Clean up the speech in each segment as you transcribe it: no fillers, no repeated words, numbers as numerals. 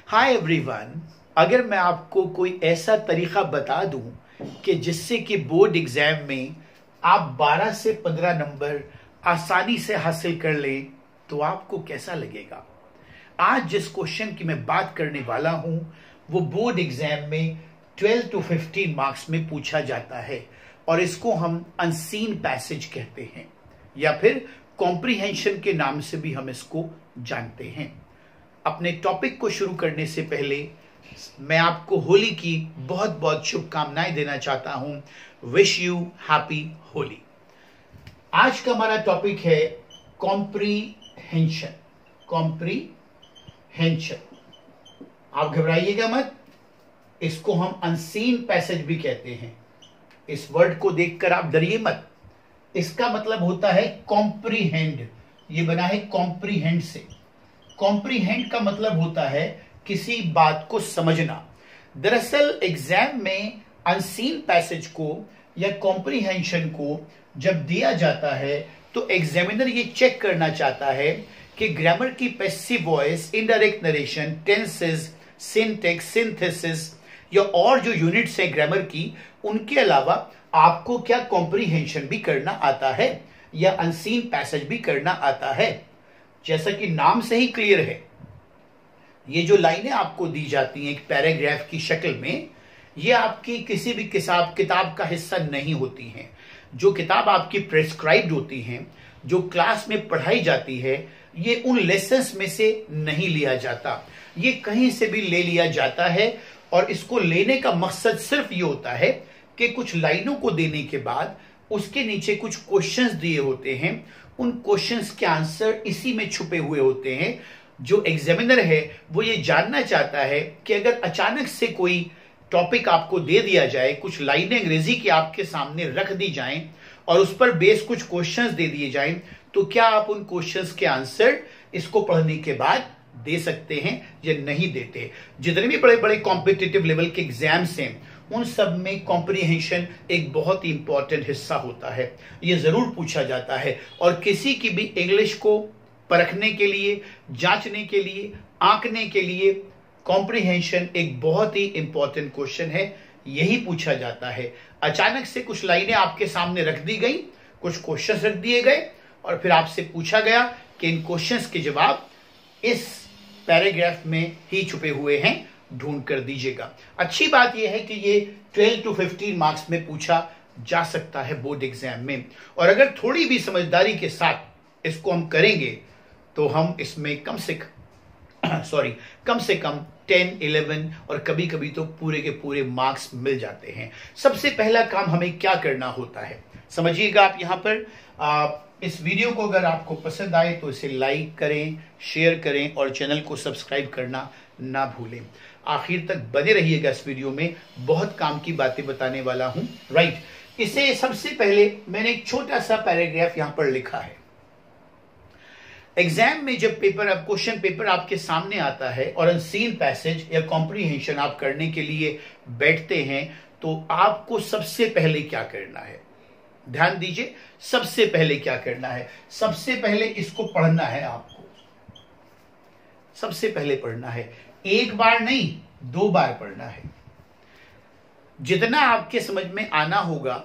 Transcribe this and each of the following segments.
Hi everyone. अगर मैं आपको कोई ऐसा तरीका बता दूं कि जिससे कि बोर्ड एग्जाम में आप 12 से 15 नंबर आसानी से हासिल कर लें, तो आपको कैसा लगेगा? आज जिस क्वेश्चन की मैं बात करने वाला हूं वो बोर्ड एग्जाम में 12 to 15 मार्क्स में पूछा जाता है और इसको हम अनसीन पैसेज कहते हैं या फिर कॉम्प्रिहेंशन के नाम से भी हम इसको जानते हैं। अपने टॉपिक को शुरू करने से पहले मैं आपको होली की बहुत बहुत शुभकामनाएं देना चाहता हूं। Wish you happy Holi. आज का हमारा टॉपिक है कॉम्प्रिहेंशन। कॉम्प्रिहेंशन, आप घबराइएगा मत, इसको हम अनसीन पैसेज भी कहते हैं। इस वर्ड को देखकर आप डरिए मत। इसका मतलब होता है कॉम्प्रीहेंड। ये बना है कॉम्प्रीहेंड से। कॉम्प्रीहेंड का मतलब होता है किसी बात को समझना। दरअसल एग्जाम में अनसीन पैसेज को या कॉम्प्रीहेंशन को जब दिया जाता है तो एग्जामिनर ये चेक करना चाहता है कि ग्रामर की passive voice, indirect narration, tenses, syntax, synthesis या और जो यूनिट्स है ग्रामर की, उनके अलावा आपको क्या कॉम्प्रीहेंशन भी करना आता है या अनसीन पैसेज भी करना आता है। जैसा कि नाम से ही क्लियर है, ये जो लाइनें आपको दी जाती हैं एक पैराग्राफ की शक्ल में, ये आपकी किसी भी किताब का हिस्सा नहीं होती हैं। जो किताब आपकी प्रेस्क्राइब्ड होती हैं, जो क्लास में पढ़ाई जाती है, ये उन लेसन्स में से नहीं लिया जाता। ये कहीं से भी ले लिया जाता है और इसको लेने का मकसद सिर्फ ये होता है कि कुछ लाइनों को देने के बाद उसके नीचे कुछ क्वेश्चंस दिए होते हैं। उन क्वेश्चंस के आंसर इसी में छुपे हुए होते हैं। जो एग्जामिनर है वो ये जानना चाहता है कि अगर अचानक से कोई टॉपिक आपको दे दिया जाए, कुछ लाइनें अंग्रेजी की आपके सामने रख दी जाएं और उस पर बेस कुछ क्वेश्चंस दे दिए जाएं, तो क्या आप उन क्वेश्चंस के आंसर इसको पढ़ने के बाद दे सकते हैं या नहीं देते। जितने भी बड़े बड़े कॉम्पिटिटिव लेवल के एग्जाम्स हैं उन सब में कॉम्प्रिहेंशन एक बहुत ही इंपॉर्टेंट हिस्सा होता है। ये जरूर पूछा जाता है और किसी की भी इंग्लिश को परखने के लिए, जांचने के लिए, आंकने के लिए कॉम्प्रिहेंशन एक बहुत ही इंपॉर्टेंट क्वेश्चन है। यही पूछा जाता है। अचानक से कुछ लाइनें आपके सामने रख दी गई, कुछ क्वेश्चंस रख दिए गए और फिर आपसे पूछा गया कि इन क्वेश्चंस के जवाब इस पैराग्राफ में ही छुपे हुए हैं, ढूंढ कर दीजिएगा। अच्छी बात यह है कि ये 12 to 15 मार्क्स में पूछा जा सकता है बोर्ड एग्जाम में, और अगर थोड़ी भी समझदारी के साथ इसको हम करेंगे तो हम इसमें कम से कम 10, 11 और कभी कभी तो पूरे के पूरे मार्क्स मिल जाते हैं। सबसे पहला काम हमें क्या करना होता है, समझिएगा आप यहां पर। इस वीडियो को अगर आपको पसंद आए तो इसे लाइक करें, शेयर करें और चैनल को सब्सक्राइब करना ना भूलें। आखिर तक बने रहिएगा, इस वीडियो में बहुत काम की बातें बताने वाला हूं। राइट, इसे सबसे पहले मैंने एक छोटा सा पैराग्राफ यहां पर लिखा है। एग्जाम में जब क्वेश्चन पेपर आपके सामने आता है और अनसीन पैसेज या कॉम्प्रिहेंशन आप करने के लिए बैठते हैं, तो आपको सबसे पहले क्या करना है? ध्यान दीजिए, सबसे पहले क्या करना है? सबसे पहले इसको पढ़ना है आपको। सबसे पहले पढ़ना है, एक बार नहीं 2 बार पढ़ना है। जितना आपके समझ में आना होगा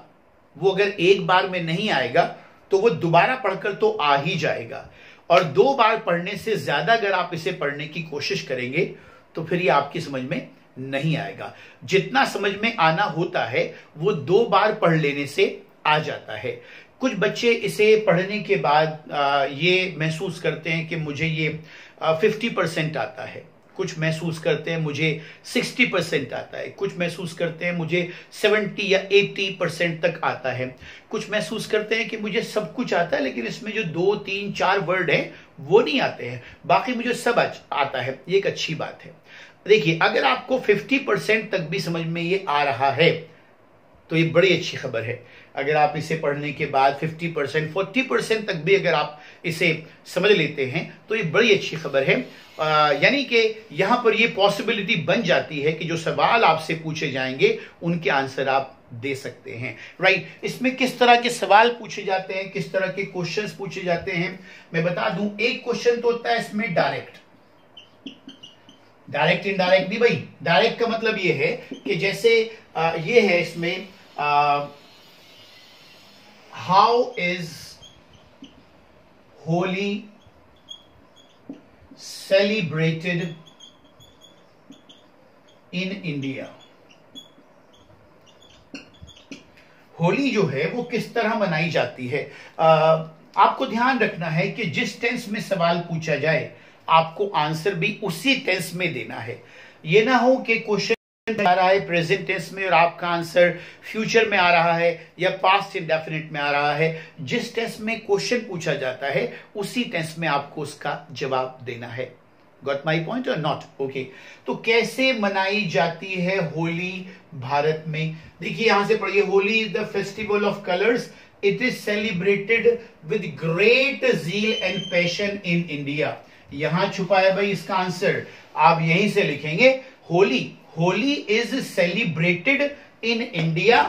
वो अगर एक बार में नहीं आएगा तो वो दोबारा पढ़कर तो आ ही जाएगा, और 2 बार पढ़ने से ज्यादा अगर आप इसे पढ़ने की कोशिश करेंगे तो फिर ये आपकी समझ में नहीं आएगा। जितना समझ में आना होता है वो 2 बार पढ़ लेने से आ जाता है। कुछ बच्चे इसे पढ़ने के बाद ये महसूस करते हैं कि मुझे ये 50% आता है, कुछ महसूस करते हैं मुझे 60% आता है, कुछ महसूस करते हैं मुझे 70 या 80% तक आता है, कुछ महसूस करते हैं कि मुझे सब कुछ आता है लेकिन इसमें जो 2, 3, 4 वर्ड हैं वो नहीं आते हैं, बाकी मुझे सब आता है। ये एक अच्छी बात है। देखिए, अगर आपको 50% तक भी समझ में ये आ रहा है तो ये बड़ी अच्छी खबर है। अगर आप इसे पढ़ने के बाद 50%, 40% तक भी अगर आप इसे समझ लेते हैं तो ये बड़ी अच्छी खबर है। यानी कि यहां पर ये पॉसिबिलिटी बन जाती है कि जो सवाल आपसे पूछे जाएंगे उनके आंसर आप दे सकते हैं। राइट, इसमें किस तरह के सवाल पूछे जाते हैं, किस तरह के क्वेश्चंस पूछे जाते हैं, मैं बता दूं। एक क्वेश्चन तो होता है इसमें डायरेक्ट, डायरेक्ट इनडायरेक्ट नहीं भाई, डायरेक्ट का मतलब ये है कि जैसे ये है इसमें how is Holi celebrated in India. Holi जो है वो किस तरह मनाई जाती है। आपको ध्यान रखना है कि जिस टेंस में सवाल पूछा जाए आपको आंसर भी उसी टेंस में देना है। ये ना हो कि क्वेश्चन आ रहा है प्रेजेंट टेंस में और आपका आंसर फ्यूचर में आ रहा है या पास्ट इंडेफिनिट में आ रहा है। जिस टेंस में क्वेश्चन पूछा जाता है उसी टेंस में आपको उसका जवाब देना है। गॉट माई पॉइंट और नॉट? ओके। तो कैसे मनाई जाती है होली भारत में? देखिए यहां से पढ़िए, Holi is the festival of colours, it is celebrated with great zeal and passion in India. यहां छुपा है भाई इसका आंसर, आप यहीं से लिखेंगे Holi. Holi is celebrated in India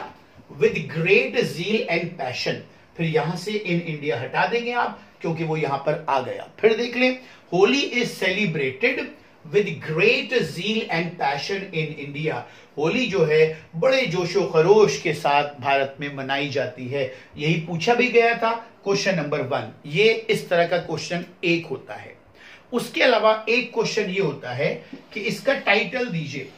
with great zeal and passion. फिर यहां से इन इंडिया हटा देंगे आप क्योंकि वो यहां पर आ गया। फिर देख लें, Holi is celebrated with great zeal and passion in India. Holi जो है बड़े जोशो खरोश के साथ भारत में मनाई जाती है। यही पूछा भी गया था क्वेश्चन नंबर 1। ये इस तरह का क्वेश्चन एक होता है। उसके अलावा एक क्वेश्चन ये होता है कि इसका टाइटल दीजिए।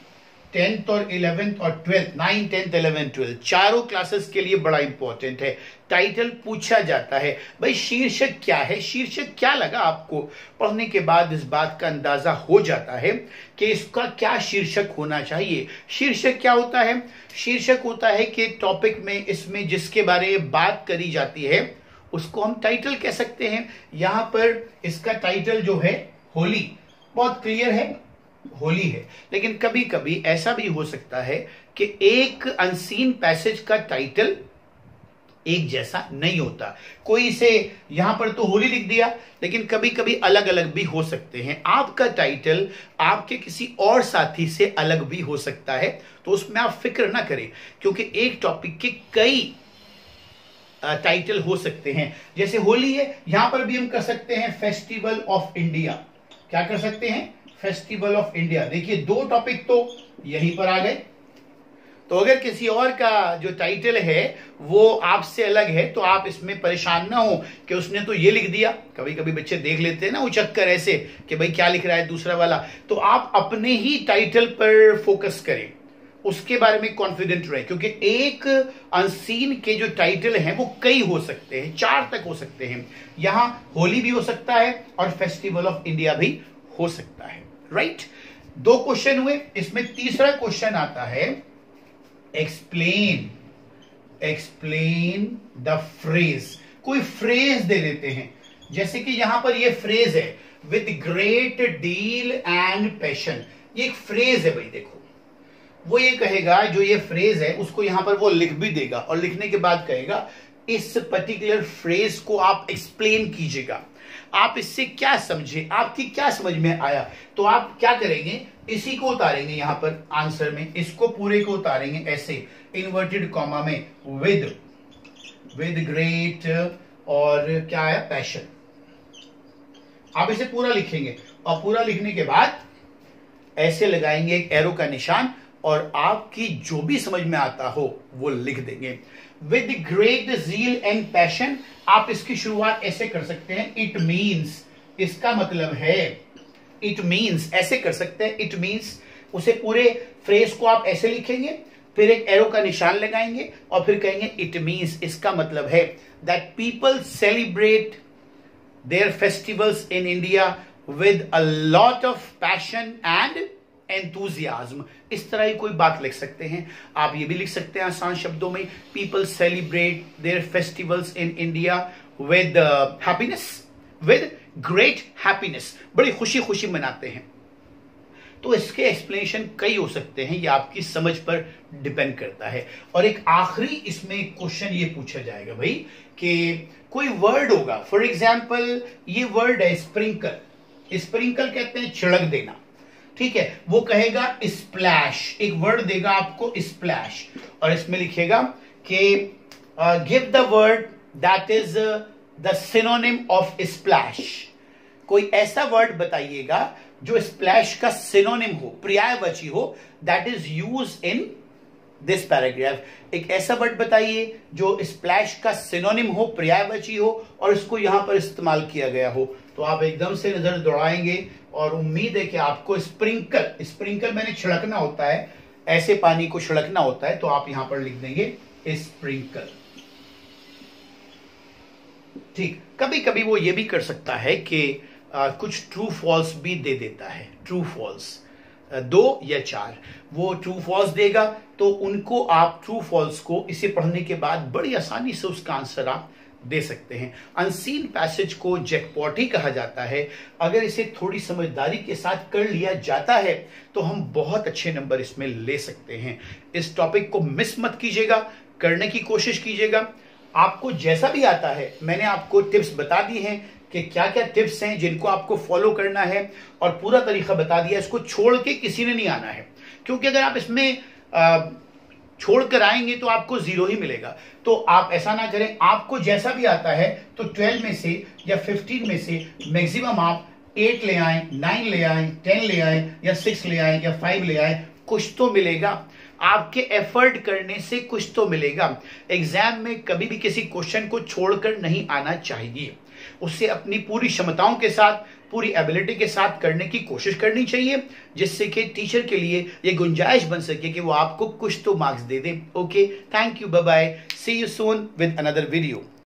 10th और 11th और 12th, 9, 10th, 11th, 12 चारों क्लासेस के लिए बड़ा इंपॉर्टेंट है। टाइटल पूछा जाता है भाई, शीर्षक क्या है? शीर्षक क्या लगा आपको? पढ़ने के बाद इस बात का अंदाजा हो जाता है कि इसका क्या शीर्षक होना चाहिए। शीर्षक क्या होता है? शीर्षक होता है कि टॉपिक में इसमें जिसके बारे में बात करी जाती है उसको हम टाइटल कह सकते हैं। यहां पर इसका टाइटल जो है होली, बहुत क्लियर है, होली है। लेकिन कभी कभी ऐसा भी हो सकता है कि एक अनसीन पैसेज का टाइटल एक जैसा नहीं होता। कोई इसे यहां पर तो होली लिख दिया लेकिन कभी कभी अलग अलग भी हो सकते हैं। आपका टाइटल आपके किसी और साथी से अलग भी हो सकता है, तो उसमें आप फिक्र ना करें क्योंकि एक टॉपिक के कई टाइटल हो सकते हैं। जैसे होली है, यहां पर भी हम कर सकते हैं फेस्टिवल ऑफ इंडिया। क्या कर सकते हैं? Festival of India. देखिए दो टॉपिक तो यहीं पर आ गए। तो अगर किसी और का जो टाइटल है वो आपसे अलग है तो आप इसमें परेशान ना हो कि उसने तो ये लिख दिया। कभी कभी बच्चे देख लेते हैं ना वो चक्कर ऐसे कि भाई क्या लिख रहा है दूसरा वाला। तो आप अपने ही टाइटल पर फोकस करें, उसके बारे में कॉन्फिडेंट रहे क्योंकि एक अनसीन के जो टाइटल हैं वो कई हो सकते हैं, 4 तक हो सकते हैं। यहां होली भी हो सकता है और फेस्टिवल ऑफ इंडिया भी हो सकता है। राइट? 2 क्वेश्चन हुए। इसमें तीसरा क्वेश्चन आता है एक्सप्लेन द फ्रेज। कोई फ्रेज दे देते हैं, जैसे कि यहां पर ये फ्रेज है with great deal and passion. ये एक फ्रेज है भाई। देखो वो ये कहेगा, जो ये फ्रेज है उसको यहां पर वो लिख भी देगा और लिखने के बाद कहेगा इस पर्टिकुलर फ्रेज को आप एक्सप्लेन कीजिएगा। आप इससे क्या समझे, आपकी क्या समझ में आया? तो आप क्या करेंगे, इसी को उतारेंगे यहां पर आंसर में, इसको पूरे को उतारेंगे ऐसे इन्वर्टेड कॉमा में विद ग्रेट और क्या है पैशन। आप इसे पूरा लिखेंगे और पूरा लिखने के बाद ऐसे लगाएंगे एक एरो का निशान और आपकी जो भी समझ में आता हो वो लिख देंगे। With great zeal and passion, आप इसकी शुरुआत ऐसे कर सकते हैं, इट मीन्स, इसका मतलब है, इट मीन्स ऐसे कर सकते हैं, इट मीन्स। उसे पूरे फ्रेज को आप ऐसे लिखेंगे, फिर एक एरो का निशान लगाएंगे और फिर कहेंगे इट मीन्स, इसका मतलब है that people celebrate their festivals in India with a lot of passion and enthusiasm. इस तरह ही कोई बात लिख सकते हैं। आप ये भी लिख सकते हैं आसान शब्दों में, people celebrate their festivals in India with happiness, with great happiness, बड़ी खुशी खुशी मनाते हैं। तो इसके एक्सप्लेनेशन कई हो सकते हैं, ये आपकी समझ पर डिपेंड करता है। और एक आखिरी इसमें क्वेश्चन ये पूछा जाएगा भाई कि कोई वर्ड होगा, फॉर एग्जाम्पल ये वर्ड है स्प्रिंकल। स्प्रिंकल कहते हैं छिड़क देना, ठीक है। वो कहेगा स्प्लैश, एक वर्ड देगा आपको स्प्लैश और इसमें लिखेगा कि give the word that is the synonym of splash. कोई ऐसा वर्ड बताइएगा जो स्प्लैश का सिनोनिम हो, पर्यायवाची हो, that is use in this paragraph. एक ऐसा वर्ड बताइए जो स्प्लैश का सिनोनिम हो, पर्यायवाची हो और इसको यहां पर इस्तेमाल किया गया हो। तो आप एकदम से नजर दौड़ाएंगे और उम्मीद है कि आपको स्प्रिंकल मैंने छिड़कना होता है, ऐसे पानी को छिड़कना होता है, तो आप यहां पर लिख देंगे स्प्रिंकल। ठीक, कभी कभी वो ये भी कर सकता है कि कुछ ट्रू फॉल्स भी दे देता है, ट्रू फॉल्स 2 या 4 वो ट्रू फॉल्स देगा, तो उनको आप ट्रू फॉल्स को इसे पढ़ने के बाद बड़ी आसानी से उसका आंसर आप दे सकते हैं। अनसीन पैसेज को जैकपॉट ही कहा जाता है। अगर इसे थोड़ी समझदारी के साथ कर लिया जाता है तो हम बहुत अच्छे नंबर इसमें ले सकते हैं। इस टॉपिक को मिस मत कीजिएगा, करने की कोशिश कीजिएगा। आपको जैसा भी आता है, मैंने आपको टिप्स बता दी हैं कि क्या क्या टिप्स हैं जिनको आपको फॉलो करना है, और पूरा तरीका बता दिया। इसको छोड़ के किसी ने नहीं आना है, क्योंकि अगर आप इसमें छोड़ कर आएंगे तो आपको 0 ही मिलेगा। तो आप ऐसा ना करें, आपको जैसा भी आता है तो 12 में से या 15 में से मैक्सिमम आप 8 ले आए, 9 ले आए, 10 ले आए, या 6 ले आए, या 5 ले आए, कुछ तो मिलेगा। आपके एफर्ट करने से कुछ तो मिलेगा। एग्जाम में कभी भी किसी क्वेश्चन को छोड़कर नहीं आना चाहिए, उससे अपनी पूरी क्षमताओं के साथ, पूरी एबिलिटी के साथ करने की कोशिश करनी चाहिए, जिससे कि टीचर के लिए ये गुंजाइश बन सके कि वो आपको कुछ तो मार्क्स दे दें। Okay, thank you, bye bye, see you soon with another video.